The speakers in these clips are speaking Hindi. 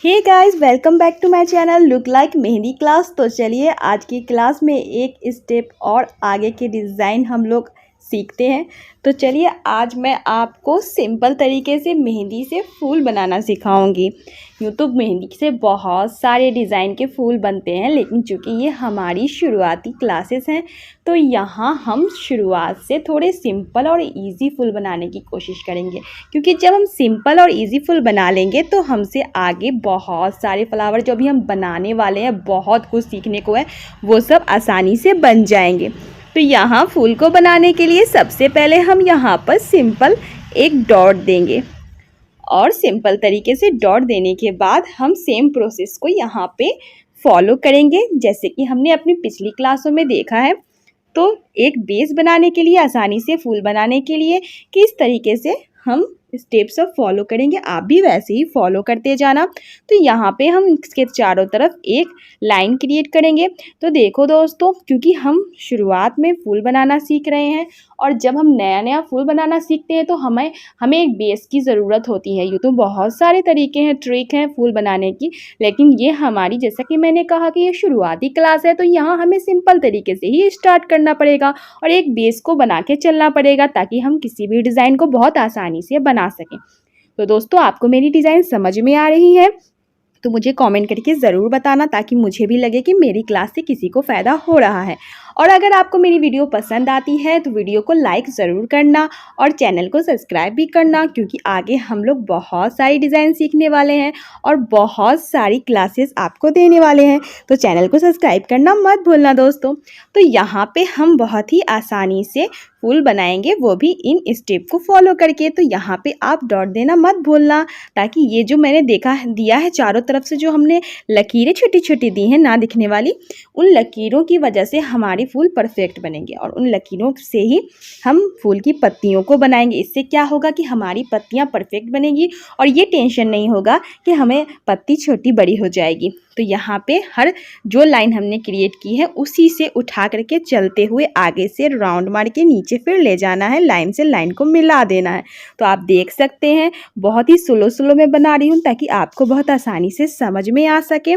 Hey guys, welcome back to my channel look like mehndi class. तो चलिए आज की क्लास में एक स्टेप और आगे के डिज़ाइन हम लोग सीखते हैं। तो चलिए आज मैं आपको सिंपल तरीके से मेहंदी से फूल बनाना सिखाऊंगी। यूँ तो मेहंदी से बहुत सारे डिज़ाइन के फूल बनते हैं, लेकिन चूँकि ये हमारी शुरुआती क्लासेस हैं तो यहाँ हम शुरुआत से थोड़े सिंपल और इजी फूल बनाने की कोशिश करेंगे, क्योंकि जब हम सिंपल और इजी फूल बना लेंगे तो हमसे आगे बहुत सारे फ्लावर जो भी हम बनाने वाले हैं, बहुत कुछ सीखने को है, वो सब आसानी से बन जाएंगे। तो यहाँ फूल को बनाने के लिए सबसे पहले हम यहाँ पर सिंपल एक डॉट देंगे और सिंपल तरीके से डॉट देने के बाद हम सेम प्रोसेस को यहाँ पे फॉलो करेंगे जैसे कि हमने अपनी पिछली क्लासों में देखा है। तो एक बेस बनाने के लिए, आसानी से फूल बनाने के लिए किस तरीके से हम स्टेप्स सब फॉलो करेंगे, आप भी वैसे ही फॉलो करते जाना। तो यहाँ पे हम इसके चारों तरफ एक लाइन क्रिएट करेंगे। तो देखो दोस्तों, क्योंकि हम शुरुआत में फूल बनाना सीख रहे हैं और जब हम नया नया फूल बनाना सीखते हैं तो हमें एक बेस की ज़रूरत होती है। यूँ तो बहुत सारे तरीके हैं, ट्रिक हैं फूल बनाने की, लेकिन ये हमारी, जैसा कि मैंने कहा कि ये शुरुआती क्लास है, तो यहाँ हमें सिंपल तरीके से ही स्टार्ट करना पड़ेगा और एक बेस को बना के चलना पड़ेगा ताकि हम किसी भी डिज़ाइन को बहुत आसानी से बना सकें। तो दोस्तों, आपको मेरी डिज़ाइन समझ में आ रही है तो मुझे कमेंट करके ज़रूर बताना, ताकि मुझे भी लगे कि मेरी क्लास से किसी को फ़ायदा हो रहा है। और अगर आपको मेरी वीडियो पसंद आती है तो वीडियो को लाइक ज़रूर करना और चैनल को सब्सक्राइब भी करना, क्योंकि आगे हम लोग बहुत सारी डिज़ाइन सीखने वाले हैं और बहुत सारी क्लासेस आपको देने वाले हैं। तो चैनल को सब्सक्राइब करना मत भूलना दोस्तों। तो यहाँ पे हम बहुत ही आसानी से फूल बनाएंगे, वो भी इन स्टेप को फॉलो करके। तो यहाँ पे आप डॉट देना मत भूलना, ताकि ये जो मैंने दिया है चारों तरफ से जो हमने लकीरें छोटी छोटी दी हैं ना दिखने वाली, उन लकीरों की वजह से हमारी फूल परफेक्ट बनेंगे और उन लकीरों से ही हम फूल की पत्तियों को बनाएंगे। इससे क्या होगा कि हमारी पत्तियां परफेक्ट बनेंगी और ये टेंशन नहीं होगा कि हमें पत्ती छोटी बड़ी हो जाएगी। तो यहाँ पे हर जो लाइन हमने क्रिएट की है उसी से उठा करके चलते हुए आगे से राउंड मार के नीचे फिर ले जाना है, लाइन से लाइन को मिला देना है। तो आप देख सकते हैं बहुत ही स्लो में बना रही हूँ ताकि आपको बहुत आसानी से समझ में आ सके।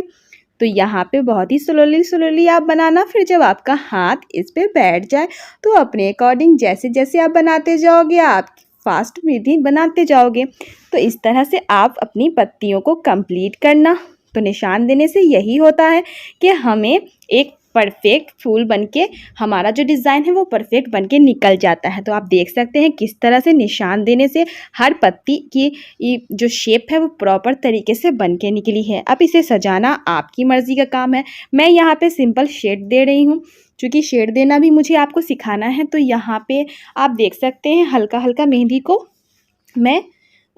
तो यहाँ पे बहुत ही स्लोली आप बनाना। फिर जब आपका हाथ इस पे बैठ जाए तो अपने अकॉर्डिंग जैसे जैसे आप बनाते जाओगे, आप फास्ट विधि बनाते जाओगे। तो इस तरह से आप अपनी पत्तियों को कंप्लीट करना। तो निशान देने से यही होता है कि हमें एक परफेक्ट फूल बनके, हमारा जो डिज़ाइन है वो परफेक्ट बनके निकल जाता है। तो आप देख सकते हैं किस तरह से निशान देने से हर पत्ती की जो शेप है वो प्रॉपर तरीके से बनके निकली है। अब इसे सजाना आपकी मर्ज़ी का काम है। मैं यहाँ पे सिंपल शेड दे रही हूँ, क्योंकि शेड देना भी मुझे आपको सिखाना है। तो यहाँ पे आप देख सकते हैं हल्का हल्का मेहंदी को मैं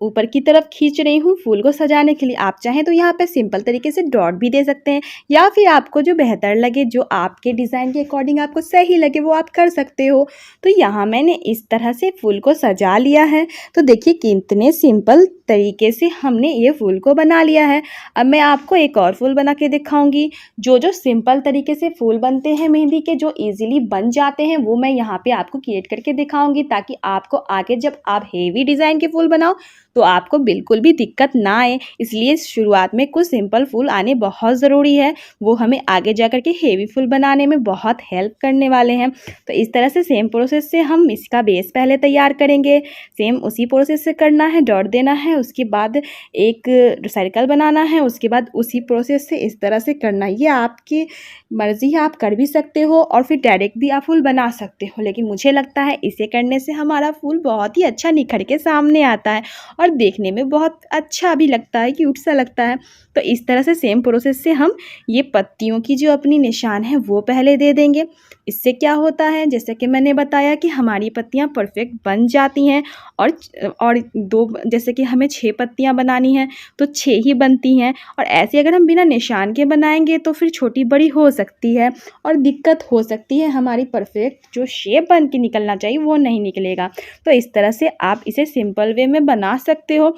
ऊपर की तरफ खींच रही हूँ फूल को सजाने के लिए। आप चाहें तो यहाँ पे सिंपल तरीके से डॉट भी दे सकते हैं, या फिर आपको जो बेहतर लगे, जो आपके डिज़ाइन के अकॉर्डिंग आपको सही लगे, वो आप कर सकते हो। तो यहाँ मैंने इस तरह से फूल को सजा लिया है। तो देखिए कितने सिंपल तरीके से हमने ये फूल को बना लिया है। अब मैं आपको एक और फूल बना के दिखाऊंगी। जो सिंपल तरीके से फूल बनते हैं मेहंदी के, जो ईजिली बन जाते हैं, वो मैं यहाँ पे आपको क्रिएट करके दिखाऊंगी, ताकि आपको आगे जब आप हेवी डिज़ाइन के फूल बनाओ तो आपको बिल्कुल भी दिक्कत ना आए। इसलिए शुरुआत में कुछ सिंपल फूल आने बहुत ज़रूरी है, वो हमें आगे जा कर के हेवी फूल बनाने में बहुत हेल्प करने वाले हैं। तो इस तरह से सेम प्रोसेस से हम इसका बेस पहले तैयार करेंगे। सेम उसी प्रोसेस से करना है, डॉट देना है, उसके बाद एक सर्कल बनाना है, उसके बाद उसी प्रोसेस से इस तरह से करना है। ये आपकी मर्ज़ी है, आप कर भी सकते हो और फिर डायरेक्ट भी आप फूल बना सकते हो, लेकिन मुझे लगता है इसे करने से हमारा फूल बहुत ही अच्छा निखर के सामने आता है और देखने में बहुत अच्छा भी लगता है, क्यूट सा लगता है। तो इस तरह से सेम प्रोसेस से हम ये पत्तियों की जो अपनी निशान है वो पहले दे देंगे। इससे क्या होता है, जैसे कि मैंने बताया कि हमारी पत्तियां परफेक्ट बन जाती हैं और दो, जैसे कि हमें 6 पत्तियां बनानी हैं तो 6 ही बनती हैं। और ऐसे अगर हम बिना निशान के बनाएंगे तो फिर छोटी बड़ी हो सकती है और दिक्कत हो सकती है, हमारी परफेक्ट जो शेप बन के निकलना चाहिए वो नहीं निकलेगा। तो इस तरह से आप इसे सिंपल वे में बना सकते हो।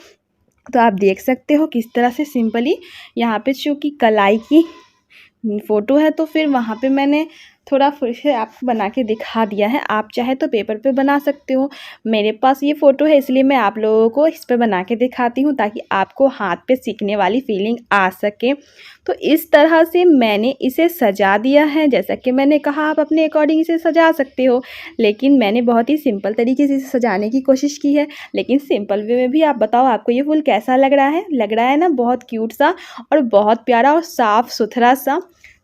तो आप देख सकते हो किस तरह से सिंपली यहाँ पे चूँकि कलाई की फ़ोटो है, तो फिर वहाँ पे मैंने थोड़ा फिर से आपको बना के दिखा दिया है। आप चाहे तो पेपर पे बना सकते हो। मेरे पास ये फ़ोटो है इसलिए मैं आप लोगों को इस पे बना के दिखाती हूँ ताकि आपको हाथ पे सीखने वाली फीलिंग आ सके। तो इस तरह से मैंने इसे सजा दिया है। जैसा कि मैंने कहा आप अपने अकॉर्डिंग इसे सजा सकते हो, लेकिन मैंने बहुत ही सिंपल तरीके से इसे सजाने की कोशिश की है। लेकिन सिंपल वे में भी आप बताओ आपको ये फूल कैसा लग रहा है? लग रहा है ना बहुत क्यूट सा और बहुत प्यारा और साफ़ सुथरा सा।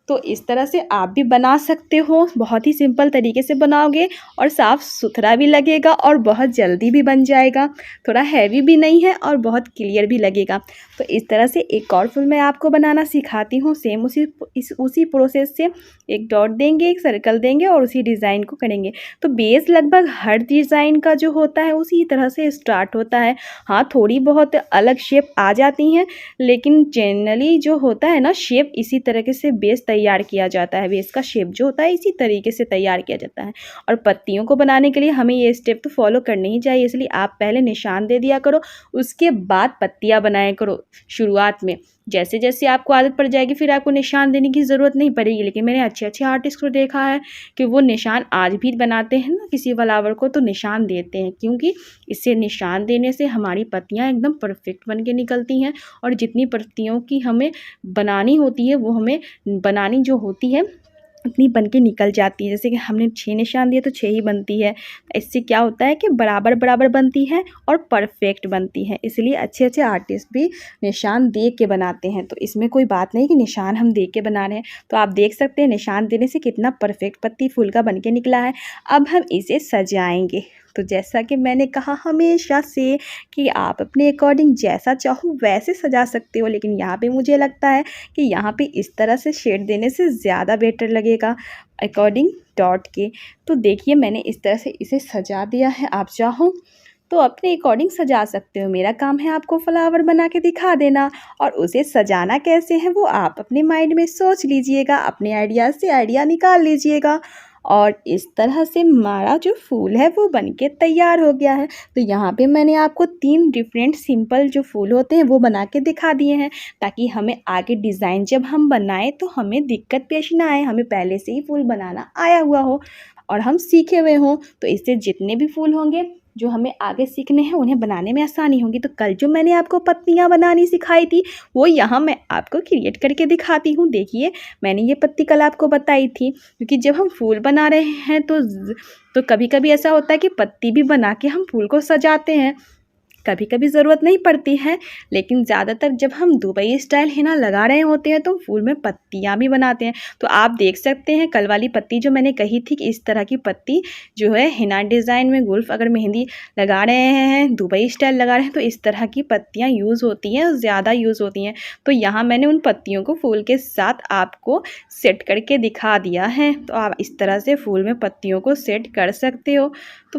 तो इस तरह से आप भी बना सकते हो। बहुत ही सिंपल तरीके से बनाओगे और साफ़ सुथरा भी लगेगा और बहुत जल्दी भी बन जाएगा। थोड़ा हैवी भी नहीं है और बहुत क्लियर भी लगेगा। तो इस तरह से एक और फूल मैं आपको बनाना सिखाती हूँ। सेम उसी प्रोसेस से एक डॉट देंगे, एक सर्कल देंगे और उसी डिज़ाइन को करेंगे। तो बेस लगभग हर डिज़ाइन का जो होता है उसी तरह से स्टार्ट होता है। हाँ, थोड़ी बहुत अलग शेप आ जाती हैं, लेकिन जनरली जो होता है ना शेप, इसी तरीके से बेस तैयार किया जाता है। बेस का शेप जो होता है इसी तरीके से तैयार किया जाता है। और पत्तियों को बनाने के लिए हमें ये स्टेप तो फॉलो करने ही चाहिए, इसलिए आप पहले निशान दे दिया करो, उसके बाद पत्तियाँ बनाया करो शुरुआत में। जैसे जैसे आपको आदत पड़ जाएगी फिर आपको निशान देने की ज़रूरत नहीं पड़ेगी। लेकिन मैंने अच्छे अच्छे आर्टिस्ट को देखा है कि वो निशान आज भी बनाते हैं ना, किसी फ्लावर को तो निशान देते हैं, क्योंकि इससे निशान देने से हमारी पत्तियाँ एकदम परफेक्ट बन के निकलती हैं। और जितनी पत्तियों की हमें बनानी होती है वो हमें बनानी जो होती है उतनी बन के निकल जाती है। जैसे कि हमने 6 निशान दिए तो 6 ही बनती है। इससे क्या होता है कि बराबर बराबर बनती है और परफेक्ट बनती है। इसलिए अच्छे अच्छे आर्टिस्ट भी निशान दे के बनाते हैं। तो इसमें कोई बात नहीं कि निशान हम दे के बना रहे हैं। तो आप देख सकते हैं निशान देने से कितना परफेक्ट पत्ती फूल का बन के निकला है। अब हम इसे सजाएंगे। तो जैसा कि मैंने कहा हमेशा से कि आप अपने अकॉर्डिंग जैसा चाहो वैसे सजा सकते हो, लेकिन यहाँ पे मुझे लगता है कि यहाँ पे इस तरह से शेड देने से ज़्यादा बेटर लगेगा अकॉर्डिंग डॉट के। तो देखिए मैंने इस तरह से इसे सजा दिया है। आप चाहो तो अपने अकॉर्डिंग सजा सकते हो। मेरा काम है आपको फ्लावर बना के दिखा देना, और उसे सजाना कैसे है वो आप अपने माइंड में सोच लीजिएगा, अपने आइडियाज़ से आइडिया निकाल लीजिएगा। और इस तरह से हमारा जो फूल है वो बनके तैयार हो गया है। तो यहाँ पे मैंने आपको 3 डिफरेंट सिंपल जो फूल होते हैं वो बना के दिखा दिए हैं, ताकि हमें आगे डिज़ाइन जब हम बनाएं तो हमें दिक्कत पेश ना आए, हमें पहले से ही फूल बनाना आया हुआ हो और हम सीखे हुए हों। तो इससे जितने भी फूल होंगे जो हमें आगे सीखने हैं उन्हें बनाने में आसानी होगी। तो कल जो मैंने आपको पत्तियाँ बनानी सिखाई थी वो यहाँ मैं आपको क्रिएट करके दिखाती हूँ। देखिए मैंने ये पत्ती कल आपको बताई थी, क्योंकि जब हम फूल बना रहे हैं तो कभी कभी ऐसा होता है कि पत्ती भी बना के हम फूल को सजाते हैं, कभी कभी ज़रूरत नहीं पड़ती है। लेकिन ज़्यादातर जब हम दुबई स्टाइल हिना लगा रहे होते हैं तो फूल में पत्तियाँ भी बनाते हैं। तो आप देख सकते हैं कल वाली पत्ती जो मैंने कही थी कि इस तरह की पत्ती जो है हिना डिज़ाइन में गुल्फ अगर मेहंदी लगा रहे हैं, दुबई स्टाइल लगा रहे हैं, तो इस तरह की पत्तियाँ यूज़ होती हैं, ज़्यादा यूज़ होती हैं। तो यहाँ मैंने उन पत्तियों को फूल के साथ आपको सेट करके दिखा दिया है। तो आप इस तरह से फूल में पत्तियों को सेट कर सकते हो। तो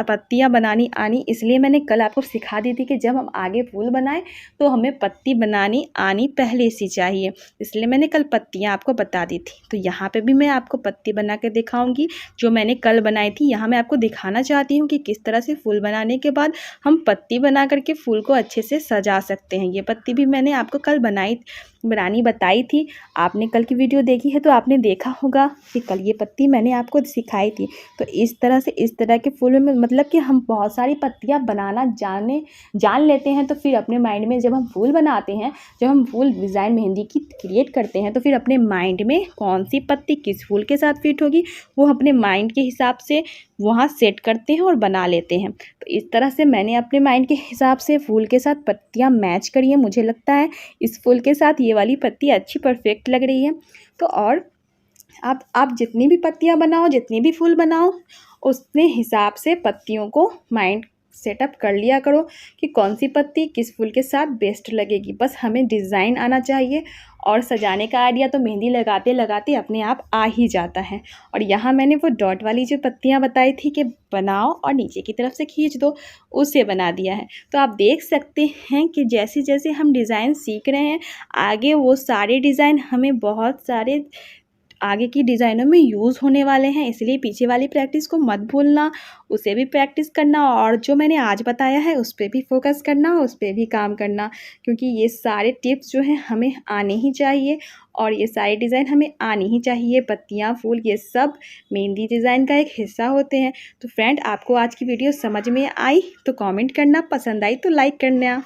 पत्तियाँ बनानी आनी इसलिए मैंने कल आपको सिखा दी थी कि जब हम आगे फूल बनाएं तो हमें पत्ती बनानी आनी पहले से चाहिए, इसलिए मैंने कल पत्तियाँ आपको बता दी थी। तो यहाँ पे भी मैं आपको पत्ती बना के दिखाऊंगी जो मैंने कल बनाई थी। यहाँ मैं आपको दिखाना चाहती हूँ कि किस तरह से फूल बनाने के बाद हम पत्ती बना करके फूल को अच्छे से सजा सकते हैं। ये पत्ती भी मैंने आपको कल बनानी बताई थी। आपने कल की वीडियो देखी है तो आपने देखा होगा कि कल ये पत्ती मैंने आपको सिखाई थी। तो इस तरह से इस तरह के फूल में मतलब कि हम बहुत सारी पत्तियाँ बनाना जान लेते हैं, तो फिर अपने माइंड में जब हम फूल बनाते हैं, जब हम फूल डिज़ाइन मेहंदी की क्रिएट करते हैं, तो फिर अपने माइंड में कौन सी पत्ती किस फूल के साथ फिट होगी वो अपने माइंड के हिसाब से वहाँ सेट करते हैं और बना लेते हैं। तो इस तरह से मैंने अपने माइंड के हिसाब से फूल के साथ पत्तियाँ मैच करी हैं। मुझे लगता है इस फूल के साथ ये वाली पत्ती अच्छी परफेक्ट लग रही है। तो और आप जितनी भी पत्तियाँ बनाओ, जितनी भी फूल बनाओ, उतने हिसाब से पत्तियों को माइंड सेटअप कर लिया करो कि कौन सी पत्ती किस फूल के साथ बेस्ट लगेगी। बस हमें डिज़ाइन आना चाहिए और सजाने का आइडिया तो मेहंदी लगाते लगाते अपने आप आ ही जाता है। और यहाँ मैंने वो डॉट वाली जो पत्तियाँ बताई थी कि बनाओ और नीचे की तरफ से खींच दो, उसे बना दिया है। तो आप देख सकते हैं कि जैसे जैसे हम डिज़ाइन सीख रहे हैं आगे वो सारे डिज़ाइन हमें बहुत सारे आगे की डिज़ाइनों में यूज़ होने वाले हैं, इसलिए पीछे वाली प्रैक्टिस को मत भूलना, उसे भी प्रैक्टिस करना और जो मैंने आज बताया है उस पे भी फोकस करना, उस पे भी काम करना, क्योंकि ये सारे टिप्स जो हैं हमें आने ही चाहिए और ये सारे डिज़ाइन हमें आनी ही चाहिए। पत्तियाँ, फूल ये सब मेहंदी डिज़ाइन का एक हिस्सा होते हैं। तो फ्रेंड, आपको आज की वीडियो समझ में आई तो कमेंट करना, पसंद आई तो लाइक करना।